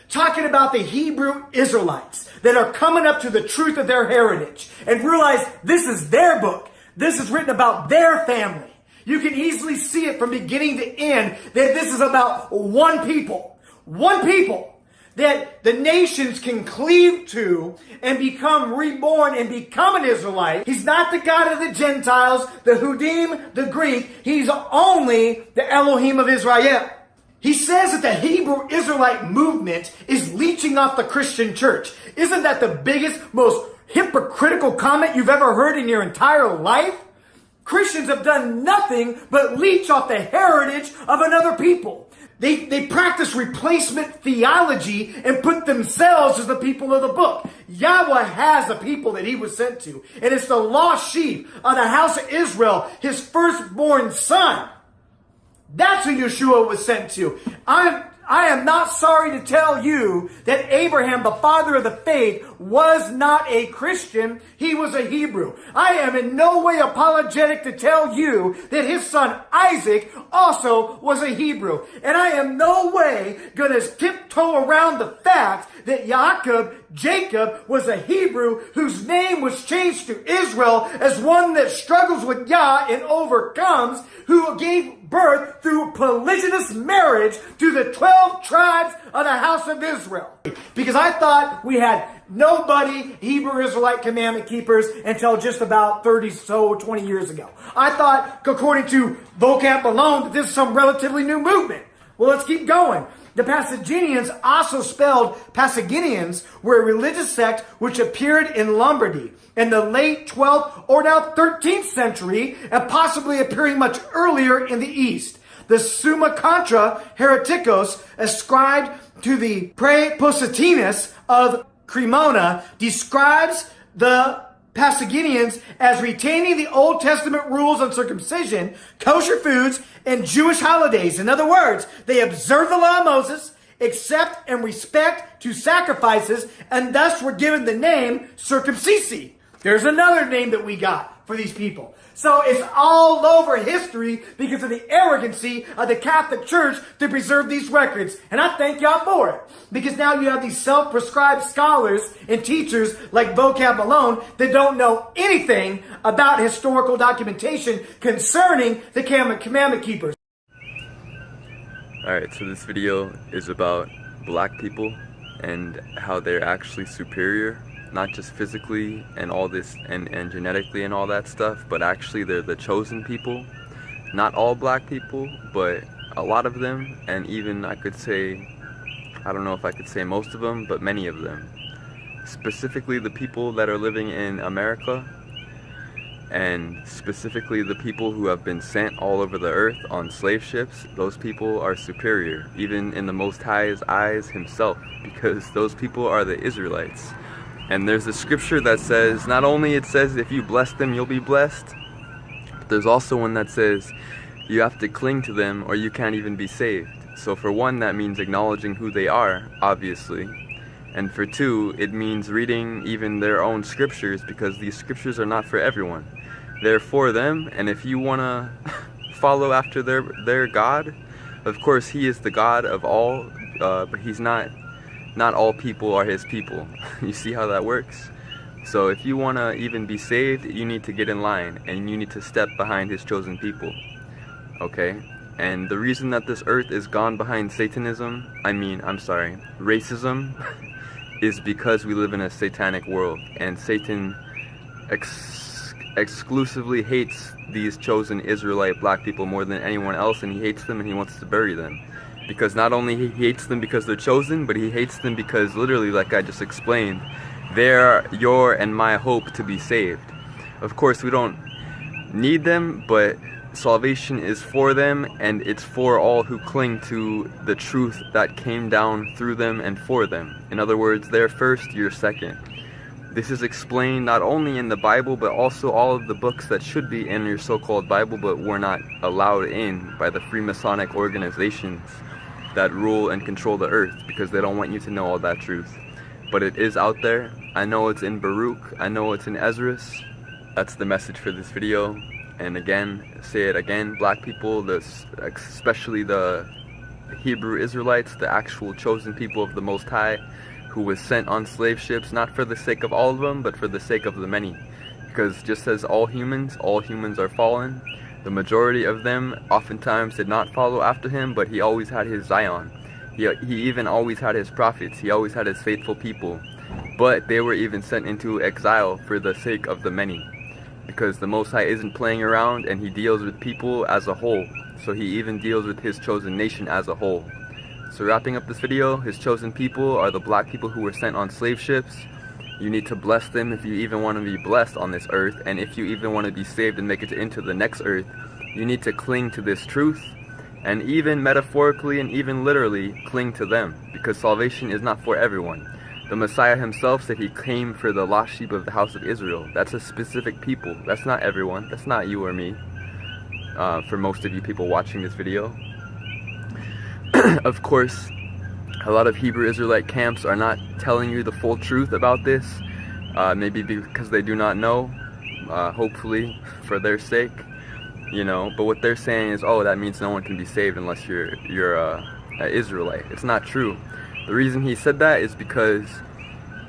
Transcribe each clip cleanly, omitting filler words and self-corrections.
talking about the Hebrew Israelites that are coming up to the truth of their heritage and realize this is their book. This is written about their family. You can easily see it from beginning to end that this is about one people that the nations can cleave to and become reborn and become an Israelite. He's not the God of the Gentiles, the Hudim, the Greek. He's only the Elohim of Israel. He says that the Hebrew Israelite movement is leeching off the Christian church. Isn't that the biggest, most hypocritical comment you've ever heard in your entire life? Christians have done nothing but leech off the heritage of another people. They practice replacement theology and put themselves as the people of the book. Yahweh has a people that he was sent to. And it's the lost sheep of the house of Israel, his firstborn son. That's who Yeshua was sent to. I am not sorry to tell you that Abraham, the father of the faith, was not a Christian. He was a Hebrew. I am in no way apologetic to tell you that his son Isaac also was a Hebrew. And I am no way going to tiptoe around the fact that Jacob was a Hebrew whose name was changed to Israel as one that struggles with Yah and overcomes, who gave birth through polygynous marriage to the 12 tribes of the house of Israel. Because I thought we had nobody Hebrew Israelite commandment keepers until just about 20 years ago. I thought, according to vocab alone, that this is some relatively new movement. Well, let's keep going. The Pasaginians, also spelled Pasaginians, were a religious sect which appeared in Lombardy in the late 12th or now 13th century, and possibly appearing much earlier in the East. The Summa Contra Hereticos, ascribed to the Praepositinus of Cremona, describes the Pasaginians as retaining the Old Testament rules on circumcision, kosher foods, and Jewish holidays. In other words, they observe the law of Moses, accept and respect to sacrifices, and thus were given the name circumcisi. There's another name that we got for these people. So it's all over history because of the arrogancy of the Catholic Church to preserve these records. And I thank y'all for it. Because now you have these self-prescribed scholars and teachers like Vocab Malone that don't know anything about historical documentation concerning the commandment keepers. Alright, so this video is about black people and how they're actually superior. Not just physically and all this and genetically and all that stuff, but actually they're the chosen people. Not all black people, but a lot of them, and even I could say, I don't know if I could say most of them, but many of them. Specifically the people that are living in America, and specifically the people who have been sent all over the earth on slave ships. Those people are superior, even in the Most High's eyes himself, because those people are the Israelites. And there's a scripture that says, not only it says if you bless them, you'll be blessed, but there's also one that says you have to cling to them or you can't even be saved. So for one, that means acknowledging who they are, obviously. And for two, it means reading even their own scriptures, because these scriptures are not for everyone. They're for them, and if you want to follow after their God, of course he is the God of all, but he's not all people are his people. You see how that works? So if you want to even be saved, you need to get in line and you need to step behind his chosen people. Okay? And the reason that this earth is gone behind racism, is because we live in a satanic world, and Satan exclusively hates these chosen Israelite black people more than anyone else, and he hates them and he wants to bury them. Because not only he hates them because they're chosen, but he hates them because literally, like I just explained, they're your and my hope to be saved. Of course, we don't need them, but salvation is for them, and it's for all who cling to the truth that came down through them and for them. In other words, they're first, you're second. This is explained not only in the Bible, but also all of the books that should be in your so-called Bible, but were not allowed in by the Freemasonic organizations that rule and control the earth, because they don't want you to know all that truth. But it is out there. I know it's in Baruch, I know it's in Esdras. That's the message for this video. And again, say it again, black people, especially the Hebrew Israelites, the actual chosen people of the Most High, who was sent on slave ships, not for the sake of all of them, but for the sake of the many. Because just as all humans are fallen, the majority of them oftentimes did not follow after him, but he always had his Zion. He even always had his prophets. He always had his faithful people. But they were even sent into exile for the sake of the many. Because the Most High isn't playing around, and he deals with people as a whole. So he even deals with his chosen nation as a whole. So wrapping up this video, his chosen people are the black people who were sent on slave ships. You need to bless them if you even want to be blessed on this earth. And if you even want to be saved and make it into the next earth, you need to cling to this truth. And even metaphorically and even literally cling to them. Because salvation is not for everyone. The Messiah himself said he came for the lost sheep of the house of Israel. That's a specific people. That's not everyone. That's not you or me. For most of you people watching this video. Of course, a lot of Hebrew Israelite camps are not telling you the full truth about this. Maybe because they do not know. Hopefully, for their sake. You know, but what they're saying is, oh, that means no one can be saved unless you're an Israelite. It's not true. The reason he said that is because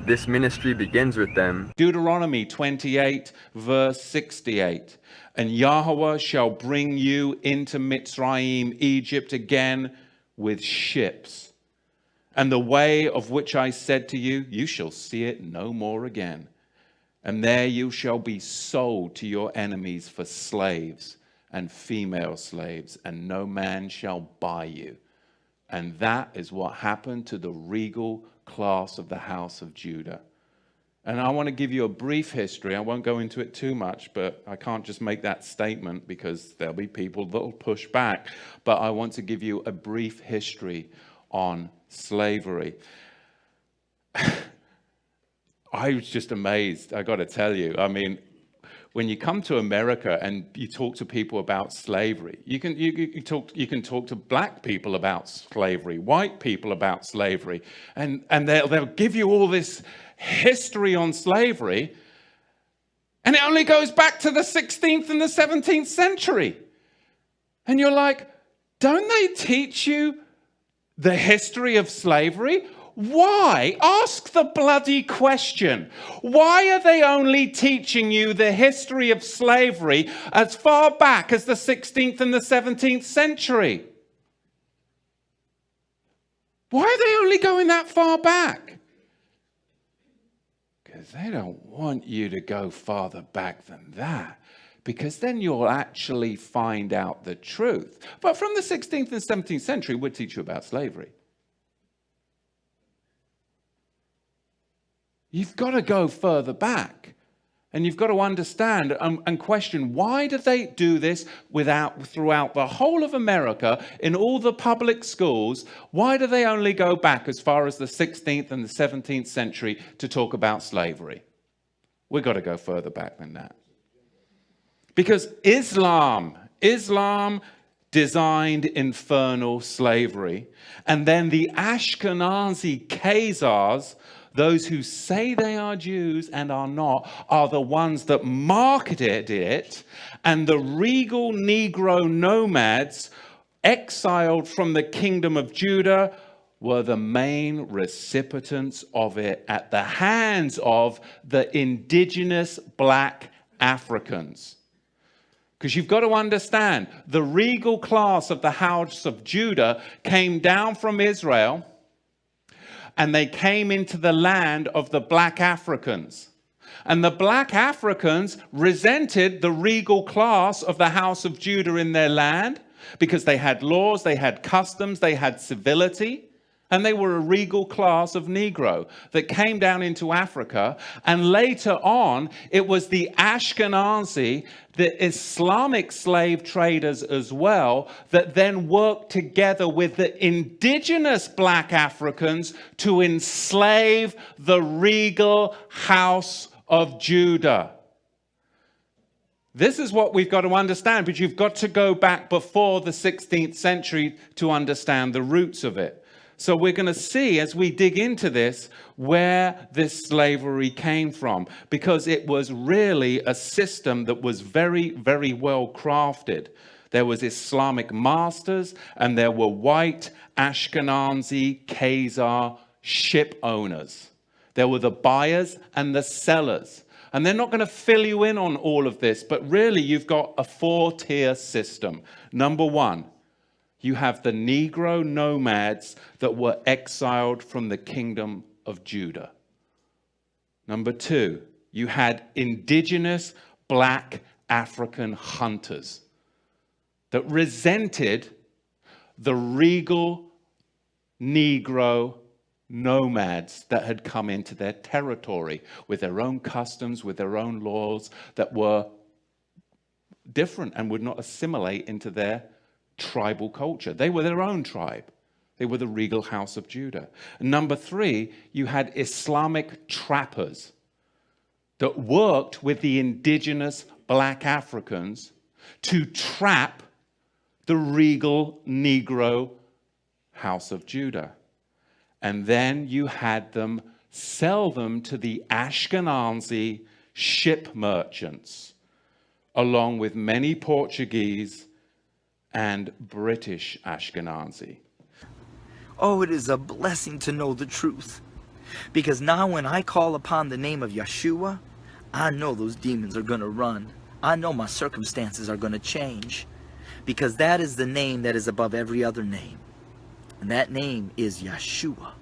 this ministry begins with them. Deuteronomy 28 verse 68. And Yahweh shall bring you into Mitzrayim, Egypt again with ships. And the way of which I said to you, you shall see it no more again. And there you shall be sold to your enemies for slaves and female slaves, and no man shall buy you. And that is what happened to the regal class of the house of Judah. And I want to give you a brief history. I won't go into it too much, but I can't just make that statement because there'll be people that will push back. But I want to give you a brief history on slavery. I was just amazed, I got to tell you. I mean, when you come to America and you talk to people about slavery, you can talk to black people about slavery, white people about slavery, and they'll give you all this history on slavery, and it only goes back to the 16th and the 17th century. And you're like, don't they teach you the history of slavery? Why? Ask the bloody question. Why are they only teaching you the history of slavery as far back as the 16th and the 17th century? Why are they only going that far back? Because they don't want you to go farther back than that. Because then you'll actually find out the truth. But from the 16th and 17th century, we'll teach you about slavery. You've got to go further back. And you've got to understand and question, why do they do this throughout the whole of America, in all the public schools? Why do they only go back as far as the 16th and the 17th century to talk about slavery? We've got to go further back than that. Because Islam designed infernal slavery. And then the Ashkenazi Khazars, those who say they are Jews and are not, are the ones that marketed it. And the regal Negro nomads exiled from the kingdom of Judah were the main recipients of it at the hands of the indigenous black Africans. Because you've got to understand, the regal class of the house of Judah came down from Israel, and they came into the land of the black Africans. And the black Africans resented the regal class of the house of Judah in their land because they had laws, they had customs, they had civility. And they were a regal class of Negro that came down into Africa. And later on, it was the Ashkenazi, the Islamic slave traders as well, that then worked together with the indigenous black Africans to enslave the regal house of Judah. This is what we've got to understand, but you've got to go back before the 16th century to understand the roots of it. So we're going to see, as we dig into this, where this slavery came from, because it was really a system that was very, very well crafted. There was Islamic masters, and there were white Ashkenazi Khazar ship owners. There were the buyers and the sellers. And they're not going to fill you in on all of this, but really you've got a 4-tier system. Number one, you have the Negro nomads that were exiled from the kingdom of Judah. Number two, you had indigenous black African hunters that resented the regal Negro nomads that had come into their territory with their own customs, with their own laws that were different and would not assimilate into their tribal culture. They were their own tribe. They were the regal house of Judah. And number three, you had Islamic trappers that worked with the indigenous black Africans to trap the regal Negro house of Judah. And then you had them sell them to the Ashkenazi ship merchants, along with many Portuguese and British Ashkenazi. Oh, it is a blessing to know the truth. Because now when I call upon the name of Yeshua, I know those demons are going to run. I know my circumstances are going to change. Because that is the name that is above every other name. And that name is Yeshua.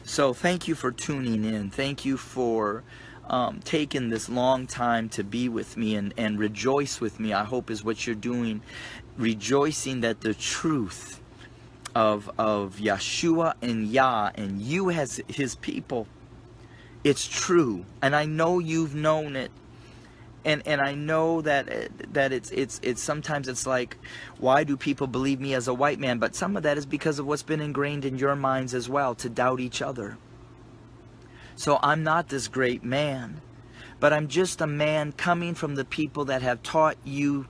So thank you for tuning in. Thank you for taking this long time to be with me and rejoice with me, I hope is what you're doing. Rejoicing that the truth of Yeshua and Yah and you as his people, it's true. And I know you've known it. And I know that it's sometimes it's like, why do people believe me as a white man? But some of that is because of what's been ingrained in your minds as well, to doubt each other. So I'm not this great man, but I'm just a man coming from the people that have taught you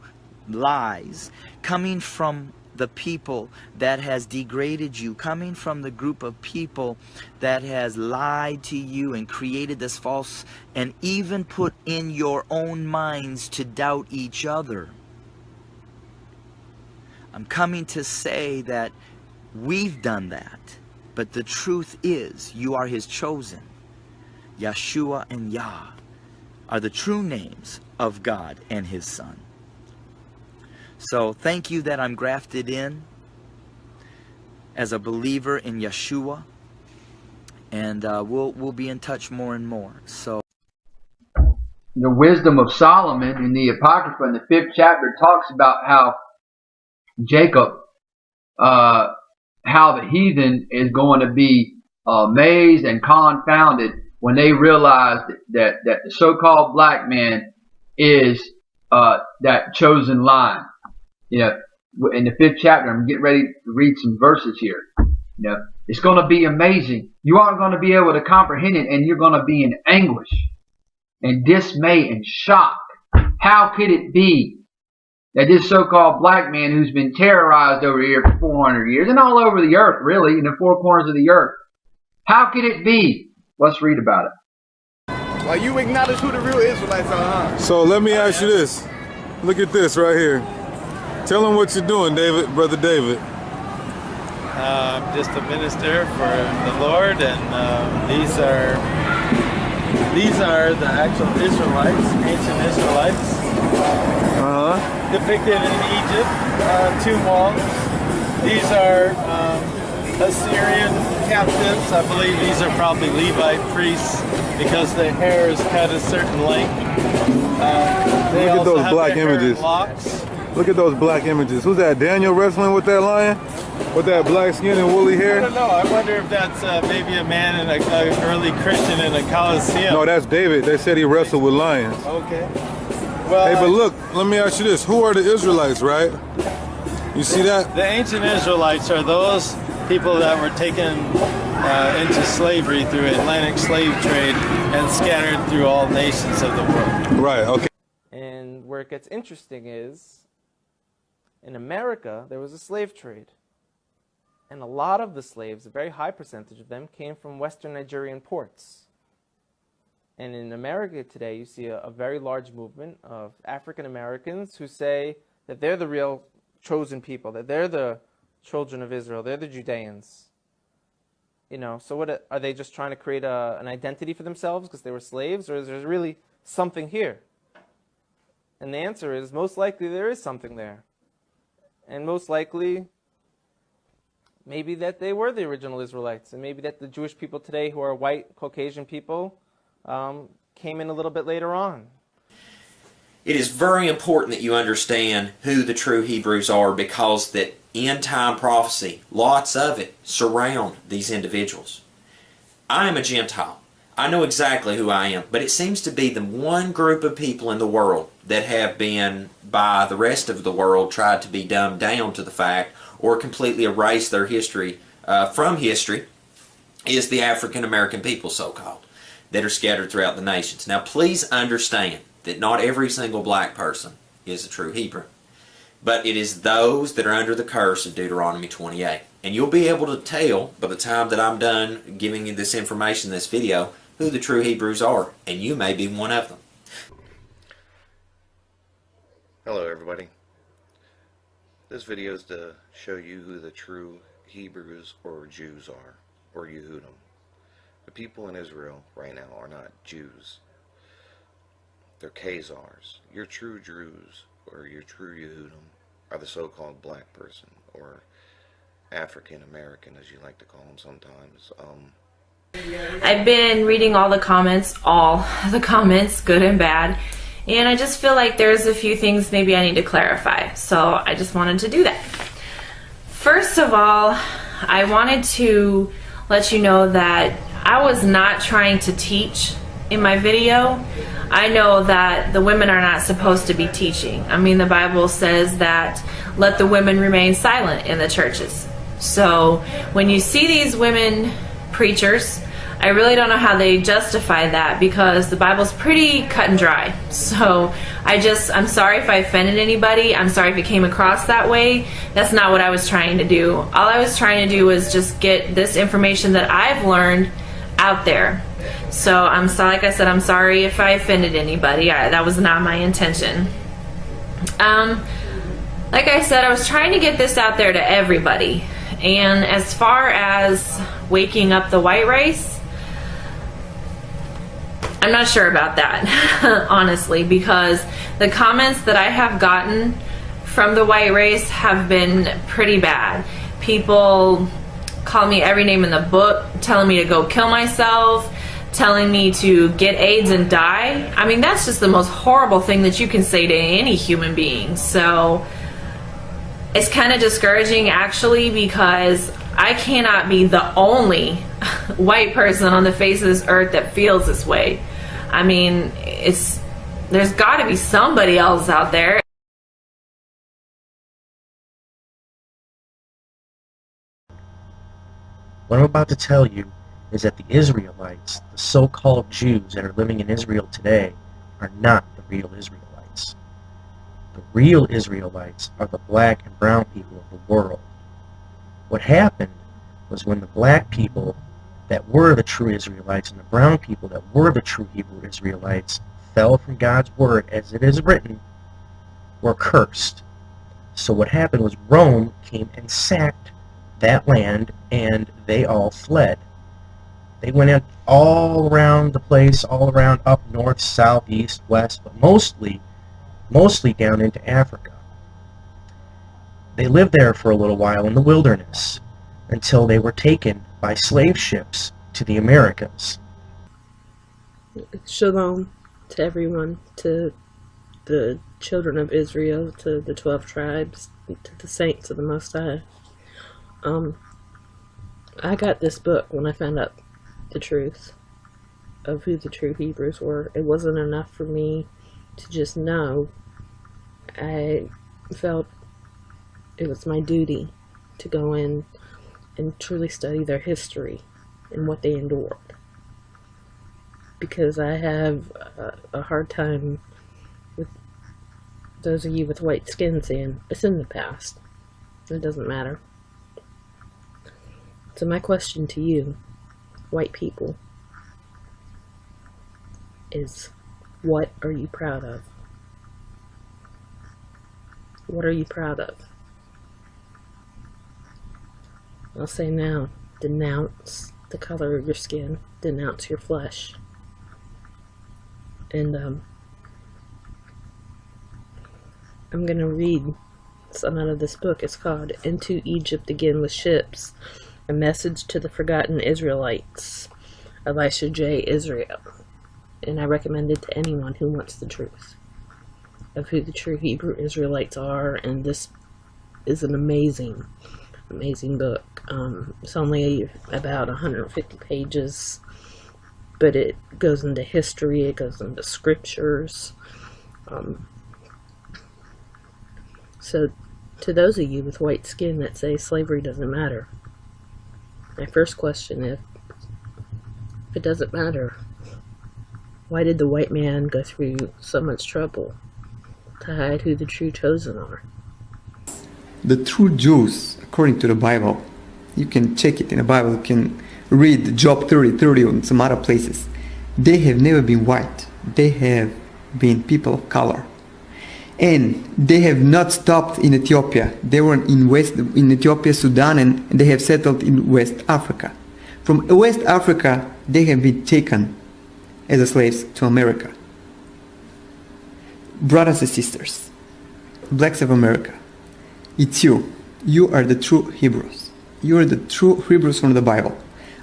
lies, coming from the people that has degraded you, coming from the group of people that has lied to you and created this false and even put in your own minds to doubt each other. I'm coming to say that we've done that, but the truth is you are his chosen. Yeshua and Yah are the true names of God and his Son. So thank you that I'm grafted in as a believer in Yeshua, and we'll be in touch more and more. So the wisdom of Solomon in the Apocrypha in the 5th chapter talks about how Jacob, how the heathen is going to be amazed and confounded when they realize that the so-called black man is that chosen line. You know, in the 5th chapter, I'm getting ready to read some verses here. You know, it's going to be amazing. You aren't going to be able to comprehend it, and you're going to be in anguish and dismay and shock. How could it be that this so-called black man who's been terrorized over here for 400 years and all over the earth, really, in the four corners of the earth, how could it be? Let's read about it. Well, you acknowledge who the real Israelites are, huh? So let me ask you this. Look at this right here. Tell them what you're doing, David, Brother David. I'm just a minister for the Lord, and these are the actual Israelites, ancient Israelites, depicted in Egypt, tomb walls. These are Assyrian captives. I believe these are probably Levite priests because their hair is cut a certain length. They Look at also those have black their hair in images. locks. Look at those black images. Who's that? Daniel wrestling with that lion? With that black skin and woolly I hair? don't know. I wonder if that's maybe a man in an early Christian in a Colosseum. No, that's David. They said he wrestled with lions. Okay. Well, Hey, but look, let me ask you this. Who are the Israelites, right? You see that? the ancient Israelites are those people that were taken into slavery through Atlantic slave trade and scattered through all nations of the world. Right, okay. And where it gets interesting is, in America, there was a slave trade. And a lot of the slaves, a very high percentage of them, came from Western Nigerian ports. And in America today, you see a very large movement of African Americans who say that they're the real chosen people, that they're the children of Israel, they're the Judeans. You know, so what are they just trying to create an identity for themselves because they were slaves, or is there really something here? And the answer is most likely there is something there. And most likely maybe that they were the original Israelites, and maybe that the Jewish people today who are white, Caucasian people came in a little bit later on. It is very important that you understand who the true Hebrews are, because that end-time prophecy, lots of it, surround these individuals. I am a Gentile. I know exactly who I am, but it seems to be the one group of people in the world that have been, by the rest of the world, tried to be dumbed down to the fact or completely erase their history from history, is the African American people, so-called, that are scattered throughout the nations. Now, please understand that not every single black person is a true Hebrew, but it is those that are under the curse of Deuteronomy 28. And you'll be able to tell by the time that I'm done giving you this information in this video who the true Hebrews are, and you may be one of them. Hello everybody. This video is to show you who the true Hebrews or Jews are, or Yehudim. The people in Israel right now are not Jews. They're Khazars. Your true Jews, or your true Yehudim, are the so-called black person, or African American, as you like to call them sometimes. I've been reading all the comments, good and bad, and I just feel like there's a few things maybe I need to clarify, so I just wanted to do that. First of all, I wanted to let you know that I was not trying to teach in my video. I know that the women are not supposed to be teaching. I mean, the Bible says that let the women remain silent in the churches. So when you see these women preachers, I really don't know how they justify that, because the Bible's pretty cut and dry. So I'm sorry if I offended anybody. I'm sorry if it came across that way. That's not what I was trying to do. All I was trying to do was just get this information that I've learned out there. So like I said, I'm sorry if I offended anybody. That was not my intention. Like I said, I was trying to get this out there to everybody. And as far as waking up the white race, I'm not sure about that, honestly, because the comments that I have gotten from the white race have been pretty bad. People call me every name in the book, telling me to go kill myself, telling me to get AIDS and die. I mean, that's just the most horrible thing that you can say to any human being. So it's kind of discouraging, actually, because I cannot be the only white person on the face of this earth that feels this way. I mean, there's got to be somebody else out there. What I'm about to tell you is that the Israelites, the so-called Jews that are living in Israel today, are not the real Israelites. The real Israelites are the black and brown people of the world. What happened was when the black people that were the true Israelites and the brown people that were the true Hebrew Israelites fell from God's word, as it is written, were cursed. So what happened was Rome came and sacked that land, and they all fled. They went in all around the place, all around up north, south, east, west, but mostly down into Africa. They lived there for a little while in the wilderness until they were taken by slave ships to the Americas. Shalom to everyone, to the children of Israel, to the 12 tribes, to the saints of the Most High. I got this book when I found out the truth of who the true Hebrews were. It wasn't enough for me to just know. I felt it was my duty to go in and truly study their history and what they endured, because I have a hard time with those of you with white skin saying it's in the past. It doesn't matter. So my question to you, white people, is what are you proud of? What are you proud of? I'll say now, denounce the color of your skin, denounce your flesh. And I'm going to read some out of this book. It's called Into Egypt Again with Ships, A Message to the Forgotten Israelites, Elisha J. Israel. And I recommend it to anyone who wants the truth of who the true Hebrew Israelites are. And this is an amazing book. It's only about 150 pages, but it goes into history, it goes into scriptures. So to those of you with white skin that say slavery doesn't matter, my first question is, if it doesn't matter, why did the white man go through so much trouble to hide who the true chosen are? The true Jews, according to the Bible, you can check it in the Bible, you can read Job 30:30 and some other places. They have never been white. They have been people of color. And they have not stopped in Ethiopia. They were in Ethiopia, Sudan, and they have settled in West Africa. From West Africa, they have been taken as slaves to America. Brothers and sisters, blacks of America, it's you. You are the true Hebrews. You are the true Hebrews from the Bible.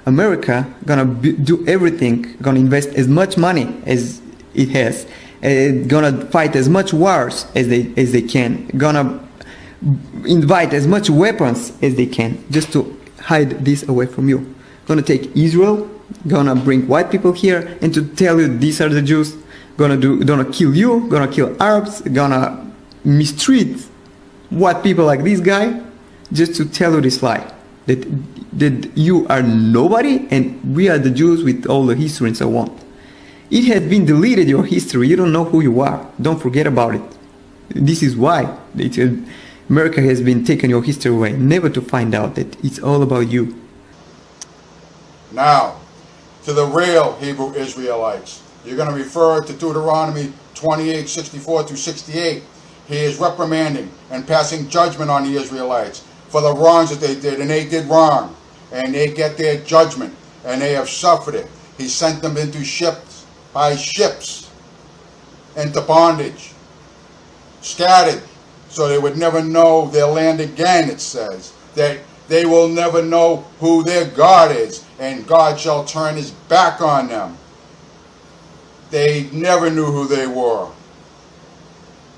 America gonna do everything, gonna invest as much money as it has, gonna fight as much wars as they can, gonna invite as much weapons as they can just to hide this away from you. Gonna take Israel, gonna bring white people here and to tell you these are the Jews, gonna kill you, gonna kill Arabs, gonna mistreat white people like this guy just to tell you this lie that you are nobody and we are the Jews with all the history and so on. It has been deleted, your history. You don't know who you are. Don't forget about it. This is why America has been taking your history away, never to find out that it's all about you. Now, to the real Hebrew Israelites, you're going to refer to Deuteronomy 28:64-68. He is reprimanding and passing judgment on the Israelites for the wrongs that they did, and they did wrong, and they get their judgment, and they have suffered it. He sent them into ships, by ships, into bondage, scattered, so they would never know their land again, it says. That they will never know who their God is, and God shall turn his back on them. They never knew who they were.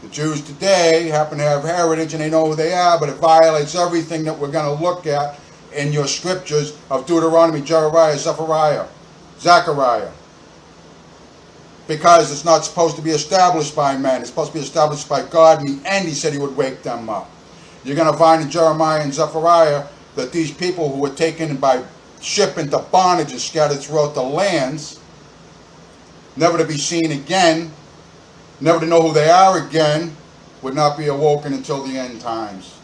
The Jews today happen to have heritage and they know who they are, but it violates everything that we're going to look at in your scriptures of Deuteronomy, Jeremiah, Zechariah. Because it's not supposed to be established by man. It's supposed to be established by God, and in the end he said he would wake them up. You're going to find in Jeremiah and Zechariah that these people who were taken by ship into bondage and scattered throughout the lands, never to be seen again, never to know who they are again, would not be awoken until the end times.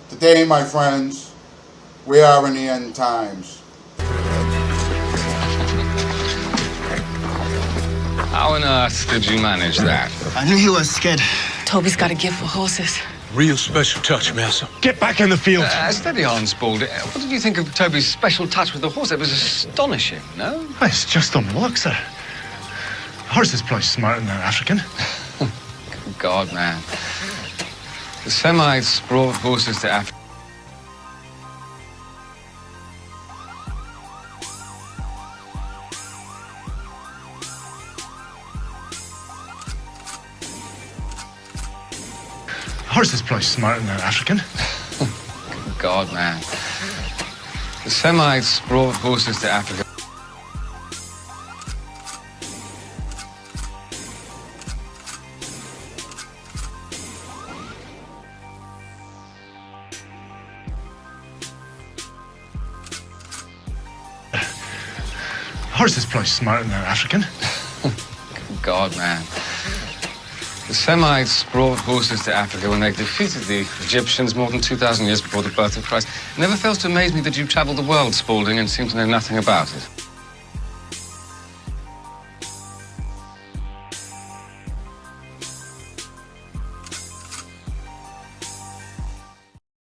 Today, my friends, we are in the end times. How on earth did you manage that? I knew he was scared. Toby's got a gift for horses. Real special touch, Massa. Get back in the field. Steady on, Spaulding. What did you think of Toby's special touch with the horse? It was astonishing, no? It's just on luck, sir. Horse is probably smarter than an African. Good God, man. The Semites brought horses to Africa. Horse is probably smarter than an African. Good God, man. The Semites brought horses to Africa. Horse is probably smarter than an African. Good God, man. The Semites brought horses to Africa when they defeated the Egyptians more than 2,000 years before the birth of Christ. It never fails to amaze me that you've traveled the world, Spaulding, and seem to know nothing about it.